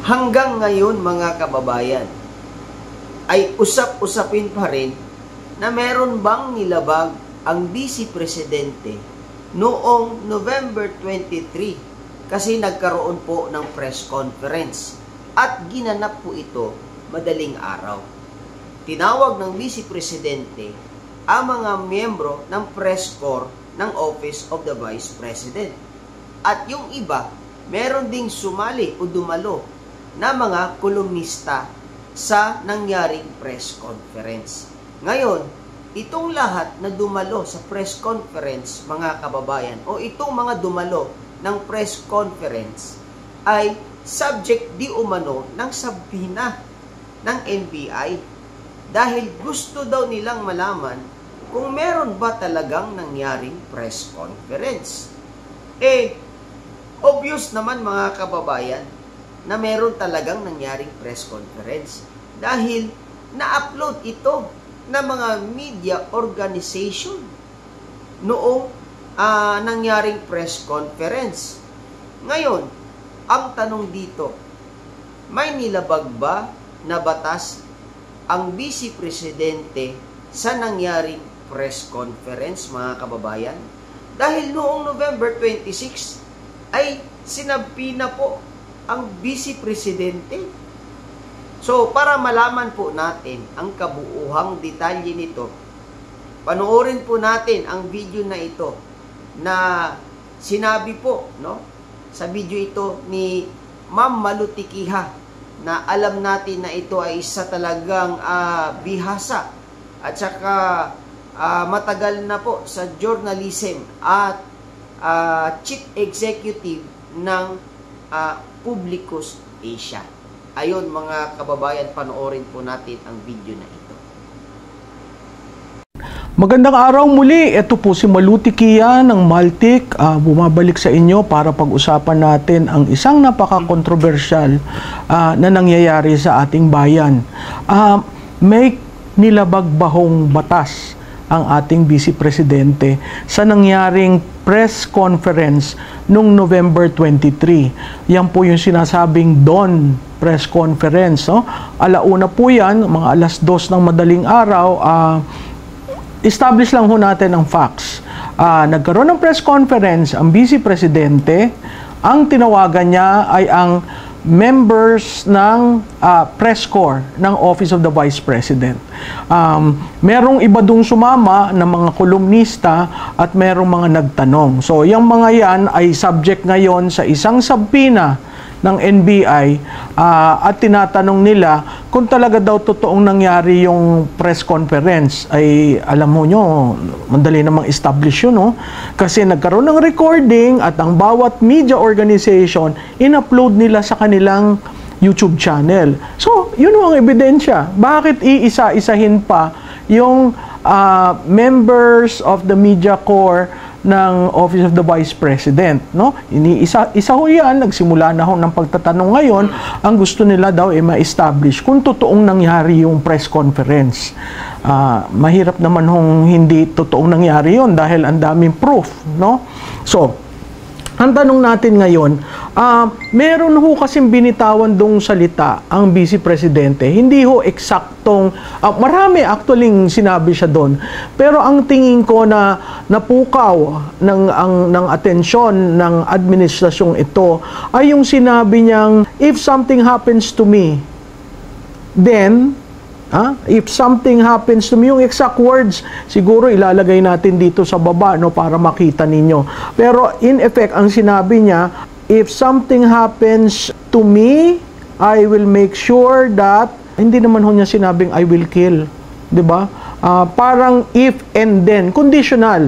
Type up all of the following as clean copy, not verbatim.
Hanggang ngayon mga kababayan, ay usap-usapin pa rin na meron bang nilabag ang Vice Presidente noong November 23 kasi nagkaroon po ng press conference at ginanap po ito madaling araw. Tinawag ng Vice Presidente ang mga miyembro ng press corps ng Office of the Vice President. At yung iba, meron ding sumali o dumalo na mga kolumnista sa nangyaring press conference. Ngayon, itong lahat na dumalo sa press conference, mga kababayan, o itong mga dumalo ng press conference ay subject di umano ng sabina ng NBI dahil gusto daw nilang malaman kung meron ba talagang nangyaring press conference. Obvious naman mga kababayan na meron talagang nangyaring press conference dahil na-upload ito ng mga media organization noong nangyaring press conference. Ngayon, ang tanong dito, may nilabag ba na batas ang Vice Presidente sa nangyaring press conference, mga kababayan? Dahil noong November 26 ay sinabi na po ang Vice Presidente. So, para malaman po natin ang kabuuhang detalye nito, panoorin po natin ang video na ito na sinabi po, sa video ito ni Ma'am Malu Tiquiha na alam natin na ito ay isa talagang bihasa at saka matagal na po sa journalism at Chief Executive ng Publicus Asia. Ayon mga kababayan, panoorin po natin ang video na ito. Magandang araw muli. Ito po si Malu Tiquiha ng Maltik. Bumabalik sa inyo para pag-usapan natin ang isang napaka-controversial na nangyayari sa ating bayan. May nilabag bahong batas ang ating Vice Presidente sa nangyaring press conference noong November 23. Yan po yung sinasabing dawn press conference. Alauna po yan, mga alas 2 ng madaling araw. Establish lang ho natin ang facts. Nagkaroon ng press conference ang Vice Presidente. Ang tinawagan niya ay ang members ng press corps ng Office of the Vice President. Merong iba dong sumama na mga kolumnista at merong mga nagtanong. So, yung mga yan ay subject ngayon sa isang subpoena ng NBI at tinatanong nila kung talaga daw totoong nangyari yung press conference. Ay alam mo nyo, madali namang establish yun, kasi nagkaroon ng recording at ang bawat media organization in-upload nila sa kanilang YouTube channel. So, yun ang ebidensya. Bakit iisa-isahin pa yung members of the media corps ng Office of the Vice President, Isa ho yan, nagsimula na ho ng pagtatanong ngayon, ang gusto nila daw ay ma-establish kung totoong nangyari yung press conference. Mahirap naman hong hindi totoong nangyari yon dahil ang daming proof, So, ang tanong natin ngayon, meron ho kasing binitawan dong salita ang Vice Presidente. Hindi ho eksaktong, marami actually sinabi siya doon. Pero ang tingin ko na napukaw ng atensyon ng administrasyong ito ay yung sinabi niyang, if something happens to me, then, if something happens to me, yung exact words, siguro ilalagay natin dito sa baba, para makita ninyo. Pero in effect, ang sinabi niya, if something happens to me, I will make sure that, hindi naman ho niya sinabing I will kill. Diba? Parang if and then, conditional.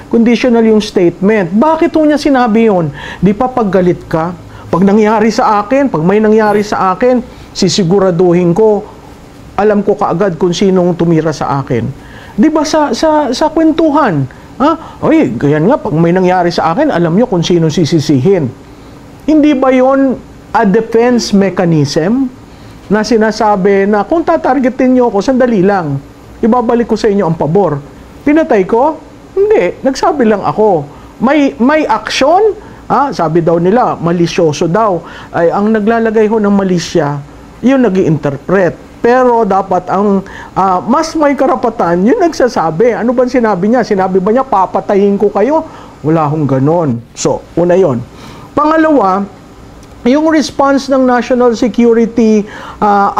Conditional yung statement. Bakit ho niya sinabi yun? Di pa paggalit ka? Pag nangyari sa akin, pag may nangyari sa akin, sisiguraduhin ko, alam ko kaagad kung sinong tumira sa akin. Di ba sa kwentuhan? Oy, ganyan nga, pag may nangyari sa akin, alam nyo kung sinong sisisihin. Hindi ba yon a defense mechanism na sinasabi na kung tatargetin nyo ako, sandali lang, ibabalik ko sa inyo ang pabor. Pinatay ko? Hindi, nagsabi lang ako. May action, Sabi daw nila, malisyoso daw. Ay, ang naglalagay ho ng malisya, yun nag-i-interpret. Pero dapat ang mas may karapatan, yun nagsasabi. Ano bang sinabi niya? Sinabi ba niya, papatayin ko kayo? Wala hong ganon. So, una yon. Pangalawa, yung response ng National Security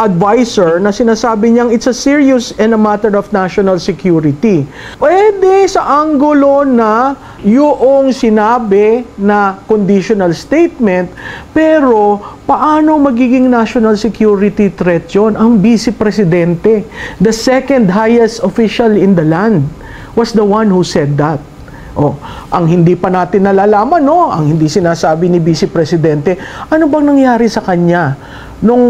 Advisor na sinasabi niyang it's a serious and a matter of national security. Pwede sa anggulo na yung sinabi na conditional statement, pero paano magiging national security threat yun? Ang Vice Presidente, the second highest official in the land, was the one who said that. Ang hindi pa natin nalalaman, ang hindi sinasabi ni Vice Presidente, ano bang nangyari sa kanya nung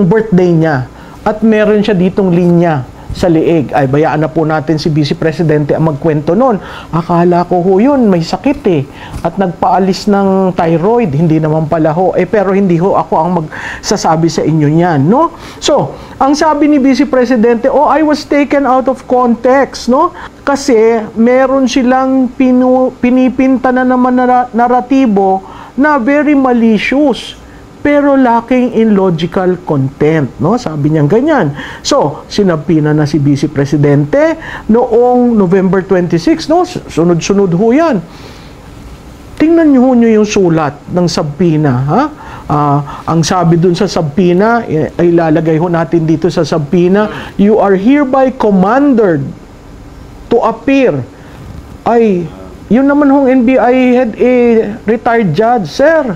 birthday niya? At meron siya ditong linya sa liig. Ay, bayaan na po natin si Vice Presidente ang magkwento nun. Akala ko ho yun, may sakit at nagpaalis ng thyroid. Hindi naman pala ho. Pero hindi ho ako ang magsasabi sa inyo niyan, no? So, ang sabi ni Vice Presidente, I was taken out of context, no? Kasi meron silang pinipinta na naman naratibo na very malicious, pero lacking in logical content, no? Sabi niya ganyan. So, sinabina na si Vice Presidente noong November 26, no? Sunod-sunod ho yan. Tingnan niyo yung sulat ng sabina, ang sabi dun sa sabina, ay lalagay ho natin dito sa sabina, you are hereby commanded to appear. Ay, yun naman hong NBI had a retired judge, sir.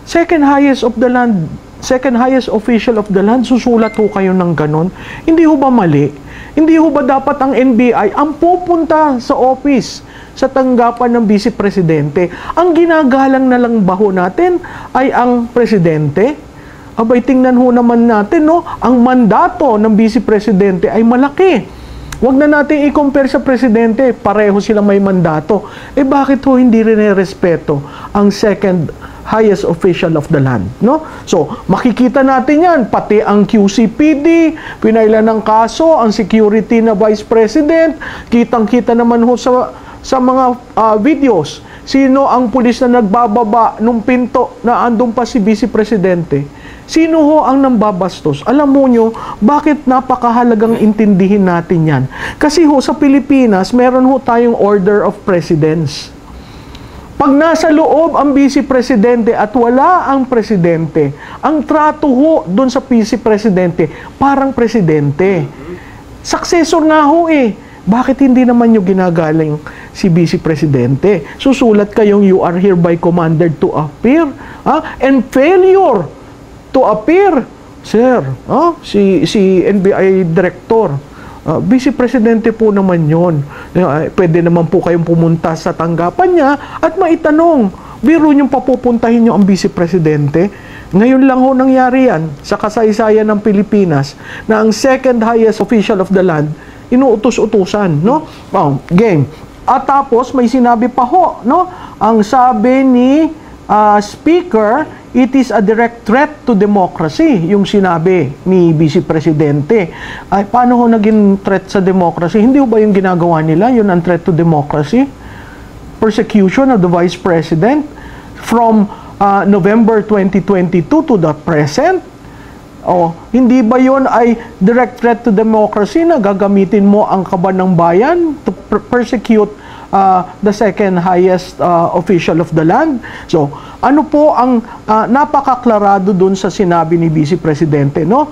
Second highest of the land, second highest official of the land, susulat ho kayo ng ganon. Hindi ho ba mali? Hindi ho ba dapat ang NBI ang pupunta sa office, sa tanggapan ng Vice Presidente? Ang ginagalang na lang ba ho natin ay ang Presidente? Abay, tingnan ho naman natin, no? Ang mandato ng Vice Presidente ay malaki. Huwag na natin i-compare sa Presidente, pareho sila may mandato. Bakit ho hindi rin respeto ang second highest official of the land, no? So, makikita natin yan, pati ang QCPD, pinailan ng kaso, ang security na Vice President, kitang-kita naman ho sa mga videos, sino ang pulis na nagbababa nung pinto na andun pa si Vice Presidente. Sino ho ang nambabastos? Alam mo nyo, bakit napakahalagang intindihin natin yan? Kasi ho, sa Pilipinas, meron ho tayong order of precedence. Pag nasa loob ang Vice Presidente at wala ang Presidente, ang trato ho doon sa Vice Presidente, parang Presidente. Successor nga ho Bakit hindi naman nyo ginagaling si Vice Presidente? Susulat kayong you are hereby commanded to appear. And failure to appear, sir, si NBI Director, Vice Presidente po naman yon. Pwede naman po kayong pumunta sa tanggapan niya at maitanong, biro niyong papupuntahin niyo ang Vice Presidente. Ngayon lang ho nangyari yan sa kasaysayan ng Pilipinas na ang second highest official of the land inuutos-utusan, no? Game. At tapos may sinabi pa ho, no? Ang sabi ni Speaker, it is a direct threat to democracy, yung sinabi ni Vice Presidente. Ay, paano ho naging threat sa democracy? Hindi ho ba yung ginagawa nila, yun ang threat to democracy? Persecution of the Vice President from November 2022 to the present? Hindi ba yun ay direct threat to democracy na gagamitin mo ang kaban ng bayan to persecute the second highest official of the land? So, ano po ang napakaklarado dun sa sinabi ni Vice Presidente, no?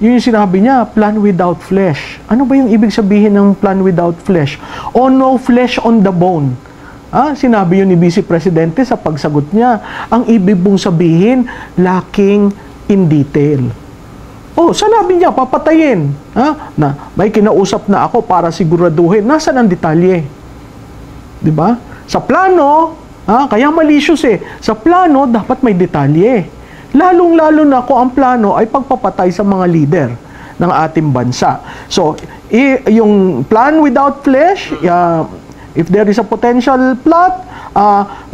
Yung sinabi niya, plan without flesh. Ano ba yung ibig sabihin ng plan without flesh? O no flesh on the bone. Sinabi yun ni Vice Presidente sa pagsagot niya. Ang ibig mong sabihin, lacking in detail. Sanabi niya, papatayin. Na may kinausap na ako para siguraduhin. Nasaan ang detalye? Diba? Sa plano, kaya malicious Sa plano, dapat may detalye. Lalong-lalo na kung ang plano ay pagpapatay sa mga leader ng ating bansa. So, yung plan without flesh, if there is a potential plot,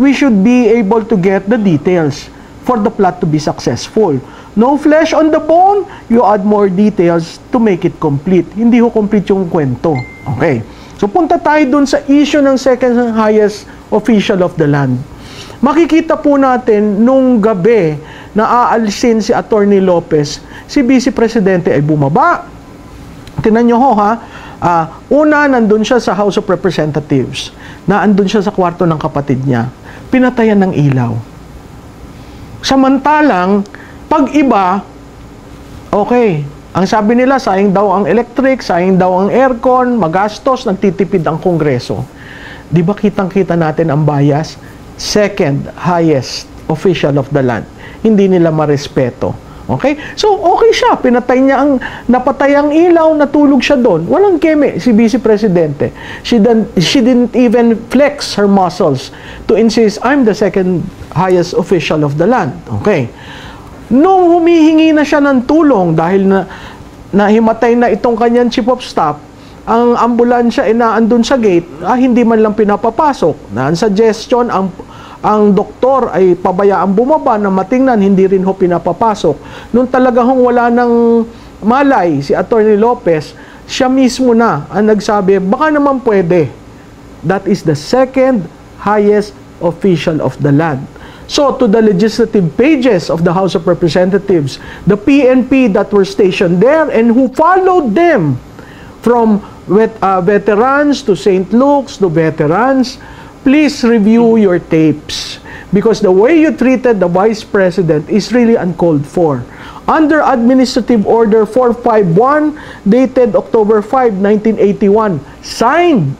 we should be able to get the details for the plot to be successful. No flesh on the bone, you add more details to make it complete. Hindi ho complete yung kwento. Okay. So, punta tayo dun sa issue ng second highest official of the land. Makikita po natin nung gabi na aalisin si Attorney Lopez, si Vice Presidente ay bumaba. Tingnan nyo ho ha, una nandun siya sa House of Representatives, naandun siya sa kwarto ng kapatid niya, pinatayan ng ilaw. Samantalang, pag iba, okay, ang sabi nila, sayang daw ang electric, sayang daw ang aircon, magastos, nagtitipid ang Kongreso. Di ba kitang-kita natin ang bias? Second highest official of the land. Hindi nila marespeto. Okay? So, okay siya. Pinatay niya napatay ang ilaw, natulog siya doon. Walang keme si Vice Presidente. She didn't even flex her muscles to insist, I'm the second highest official of the land. Okay? Nung humihingi na siya ng tulong dahil nahimatay na itong kanyang chief of staff, ang ambulansya ay naandun sa gate, hindi man lang pinapapasok. Na ang suggestion, ang doktor ay pabayaan bumaba na matingnan, hindi rin ho pinapapasok. Nung talaga hong wala ng malay si Attorney Lopez, siya mismo na ang nagsabi, baka naman pwede. That is the second highest official of the land. So, to the legislative pages of the House of Representatives, the PNP that were stationed there and who followed them from veterans to St. Luke's to veterans, please review your tapes because the way you treated the Vice President is really uncalled for. Under Administrative Order 451, dated October 5, 1981, signed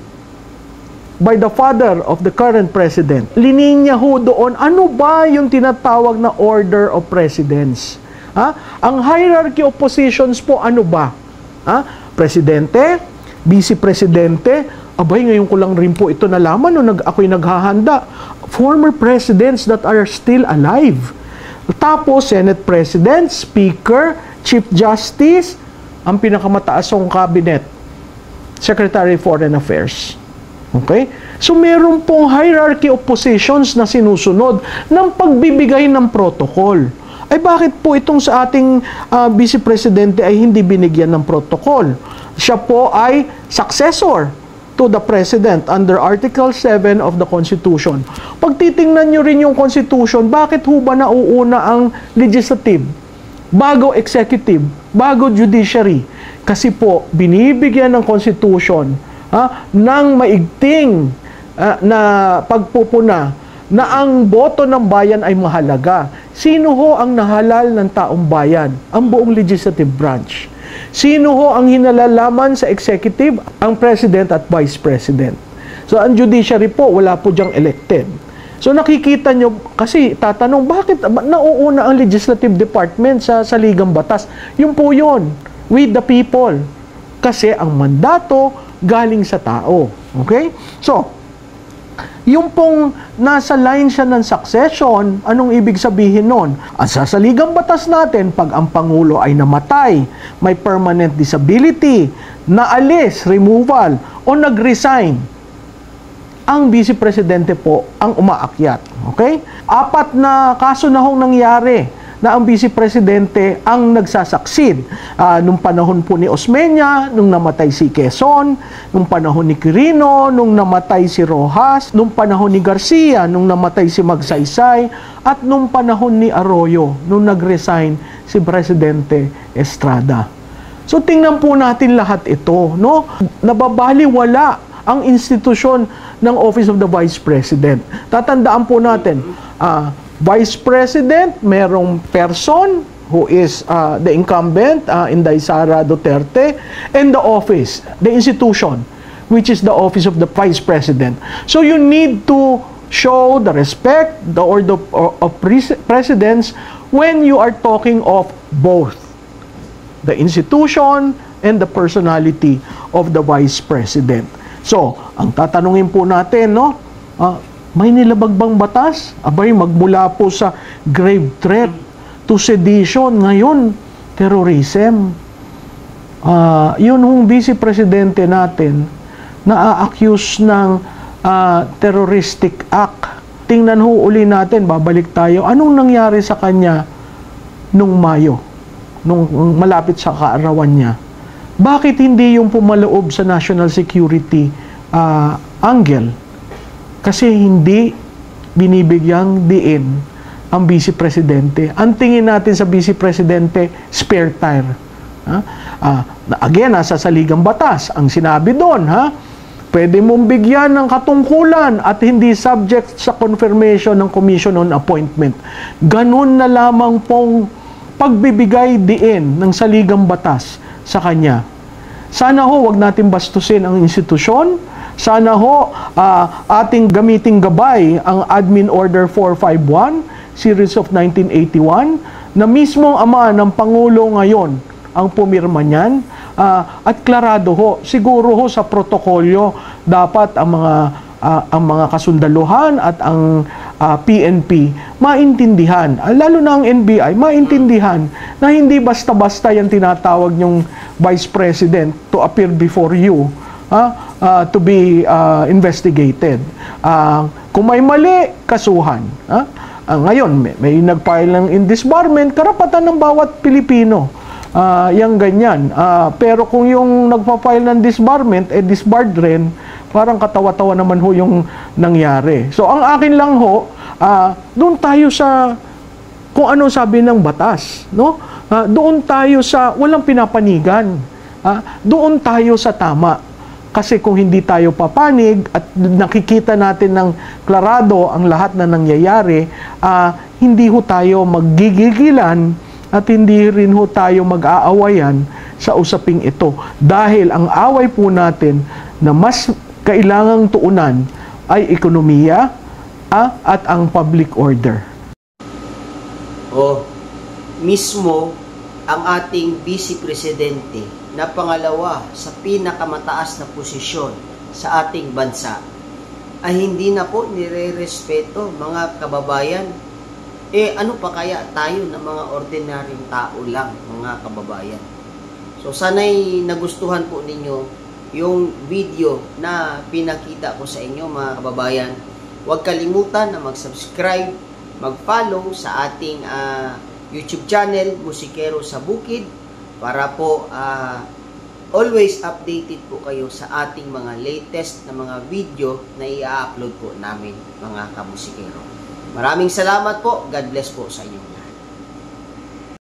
by the father of the current president. Lininya ho doon, ano ba yung tinatawag na order of precedence? Ang hierarchy of positions po, ano ba? Presidente, Vice Presidente, abay, ngayon ko lang rin po ito nalaman nung ako'y naghahanda. Former presidents that are still alive. Tapos, Senate President, Speaker, Chief Justice, ang pinakamataasong cabinet, Secretary of Foreign Affairs. Okay? So, meron pong hierarchy of positions na sinusunod ng pagbibigay ng protocol. Ay bakit po itong sa ating Vice Presidente ay hindi binigyan ng protocol? Siya po ay successor to the President under Article 7 of the Constitution. Pag titingnan nyo rin yung Constitution, bakit ho ba nauuna ang legislative, bago executive, bago judiciary? Kasi po, binibigyan ng Constitution ng maigting na pagpupuna na ang boto ng bayan ay mahalaga. Sino ho ang nahalal ng taong bayan? Ang buong legislative branch. Sino ho ang hinalalaman sa executive? Ang President at Vice President. So, ang judiciary po, wala po diyang elected. So, nakikita nyo, kasi tatanong, bakit nauuna ang legislative department sa Ligang Batas? Yun po yun, with the people. Kasi ang mandato galing sa tao. Okay? So, yung pong nasa line siya ng succession, anong ibig sabihin nun? Sa Ligang Batas natin, pag ang Pangulo ay namatay, may permanent disability, naalis, removal, o nag-resign, ang Vice Presidente po ang umaakyat. Okay? 4 na kaso na hong nangyari na ang Vice Presidente ang nagsasucceed. Nung panahon po ni Osmeña, nung namatay si Quezon, nung panahon ni Quirino, nung namatay si Rojas, nung panahon ni Garcia, nung namatay si Magsaysay, at nung panahon ni Arroyo, nung nag-resign si Presidente Estrada. So tingnan po natin lahat ito, no? Nababaliwala ang institusyon ng Office of the Vice President. Tatandaan po natin, Vice President, merong person who is the incumbent, Inday Sara Duterte, and the office, the institution, which is the Office of the Vice President. So you need to show the respect, the order of precedence when you are talking of both the institution and the personality of the Vice President. So, ang tatanungin po natin, no? May nilabag bang batas? Abay, magmula po sa grave threat to sedition, ngayon, terrorism. Yun hong Vice Presidente natin na a-accuse ng terroristic act. Tingnan ho uli natin, babalik tayo. Anong nangyari sa kanya nung Mayo? Nung malapit sa kaarawan niya? Bakit hindi yung pumaloob sa national security angle? Kasi hindi binibigyang diin ang Vice Presidente. Ang tingin natin sa Vice Presidente, spare tire. Again, nasa saligang batas. Ang sinabi doon, pwede mong bigyan ng katungkulan at hindi subject sa confirmation ng Commission on Appointment. Ganun na lamang pong pagbibigay diin ng saligang batas sa kanya. Sana ho, wag natin bastusin ang institusyon. Sana ho, ating gamiting gabay ang Admin Order 451, Series of 1981, na mismong ama ng Pangulo ngayon ang pumirma niyan. At klarado ho, siguro ho sa protokolyo, dapat ang mga kasundaluhan at ang PNP maintindihan, lalo na ang NBI, maintindihan na hindi basta-basta yung tinatawag yung Vice President to appear before you to be investigated. Kung may mali, kasuhan. Ngayon, may nag-file ng indisbarment, karapatan ng bawat Pilipino. Yang ganyan. Pero kung yung nagpa-file ng disbarment, disbarred rin, parang katawa-tawa naman ho yung nangyari. So, ang akin lang ho, doon tayo sa kung ano sabi ng batas. No? Doon tayo sa walang pinapanigan. Doon tayo sa tama. Kasi kung hindi tayo papanig at nakikita natin ng klarado ang lahat na nangyayari, hindi ho tayo maggigigilan at hindi rin ho tayo mag-aawayan sa usaping ito. Dahil ang away po natin na mas kailangang tuunan ay ekonomiya at ang public order. Mismo ang ating Vice Presidente na pangalawa sa pinakamataas na posisyon sa ating bansa ay hindi na po nire-respeto, mga kababayan. Ano pa kaya tayo na mga ordinaryong tao lang, mga kababayan? So sana'y nagustuhan po ninyo yung video na pinakita ko sa inyo, mga kababayan. Huwag kalimutan na mag-subscribe, mag-follow sa ating YouTube channel, Musikero sa Bukid, para po always updated po kayo sa ating mga latest na mga video na i-upload po namin, mga kamusikero. Maraming salamat po. God bless po sa inyo.